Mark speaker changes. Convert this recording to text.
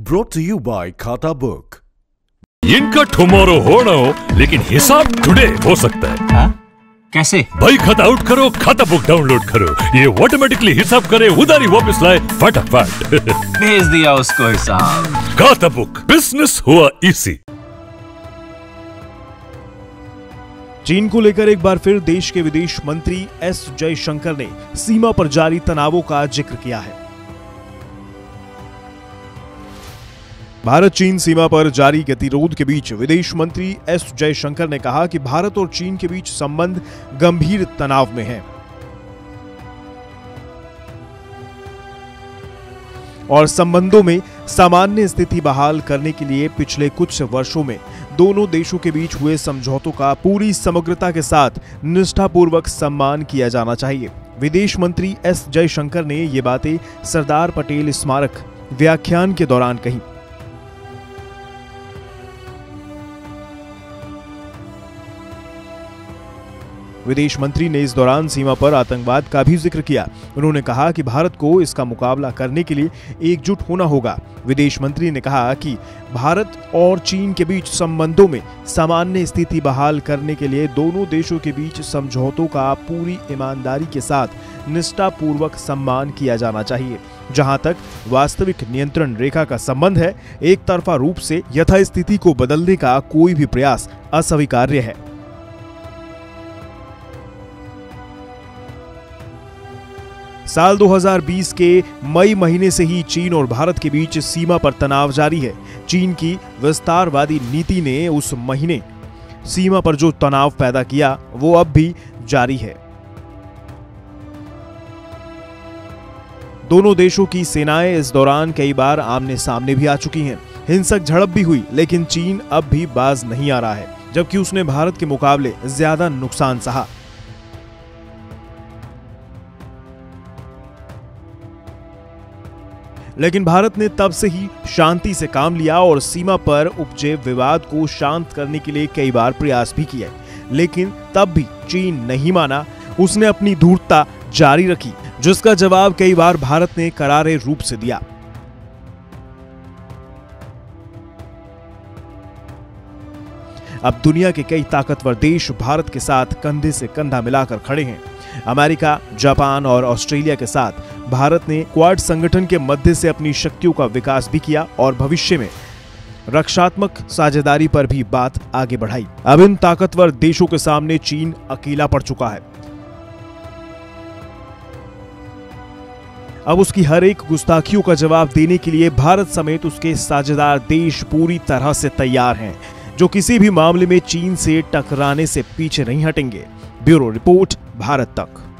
Speaker 1: Brought to you by खाता book.
Speaker 2: इनका tomorrow होना हो लेकिन हिसाब टुडे हो सकता है।
Speaker 3: हा? कैसे?
Speaker 2: भाई खाता आउट करो, खाता बुक डाउनलोड करो, ये ऑटोमेटिकली हिसाब करे, उधारी वापस लाए फटाफट।
Speaker 3: भेज दिया उसको हिसाब।
Speaker 2: खाता बुक, बिजनेस हुआ इजी।
Speaker 4: चीन को लेकर एक बार फिर देश के विदेश मंत्री एस जयशंकर ने सीमा पर जारी तनावों का जिक्र किया है। भारत चीन सीमा पर जारी गतिरोध के बीच विदेश मंत्री एस जयशंकर ने कहा कि भारत और चीन के बीच संबंध गंभीर तनाव में हैं और संबंधों में सामान्य स्थिति बहाल करने के लिए पिछले कुछ वर्षों में दोनों देशों के बीच हुए समझौतों का पूरी समग्रता के साथ निष्ठापूर्वक सम्मान किया जाना चाहिए। विदेश मंत्री एस जयशंकर ने ये बातें सरदार पटेल स्मारक व्याख्यान के दौरान कही। विदेश मंत्री ने इस दौरान सीमा पर आतंकवाद का भी जिक्र किया। उन्होंने कहा कि भारत को इसका मुकाबला करने के लिए एकजुट होना होगा। विदेश मंत्री ने कहा कि भारत और चीन के बीच संबंधों में सामान्य स्थिति बहाल करने के लिए दोनों देशों के बीच समझौतों का पूरी ईमानदारी के साथ निष्ठापूर्वक सम्मान किया जाना चाहिए। जहां तक वास्तविक नियंत्रण रेखा का संबंध है, एक तरफा रूप से यथास्थिति को बदलने का कोई भी प्रयास अस्वीकार्य है। साल 2020 के मई महीने से ही चीन और भारत के बीच सीमा पर तनाव जारी है। चीन की विस्तारवादी नीति ने उस महीने सीमा पर जो तनाव पैदा किया वो अब भी जारी है। दोनों देशों की सेनाएं इस दौरान कई बार आमने सामने भी आ चुकी हैं। हिंसक झड़प भी हुई, लेकिन चीन अब भी बाज नहीं आ रहा है, जबकि उसने भारत के मुकाबले ज्यादा नुकसान सहा। लेकिन भारत ने तब से ही शांति से काम लिया और सीमा पर उपजे विवाद को शांत करने के लिए कई बार प्रयास भी किए, लेकिन तब भी चीन नहीं माना। उसने अपनी धूर्तता जारी रखी, जिसका जवाब कई बार भारत ने करारे रूप से दिया। अब दुनिया के कई ताकतवर देश भारत के साथ कंधे से कंधा मिलाकर खड़े हैं। अमेरिका, जापान और ऑस्ट्रेलिया के साथ भारत ने क्वाड संगठन के मध्य से अपनी शक्तियों का विकास भी किया और भविष्य में रक्षात्मक साझेदारी पर भी बात आगे बढ़ाई। अब इन ताकतवर देशों के सामने चीन अकेला पड़ चुका है। अब उसकी हर एक गुस्ताखियों का जवाब देने के लिए भारत समेत उसके साझेदार देश पूरी तरह से तैयार हैं, जो किसी भी मामले में चीन से टकराने से पीछे नहीं हटेंगे। ब्यूरो रिपोर्ट, भारत तक।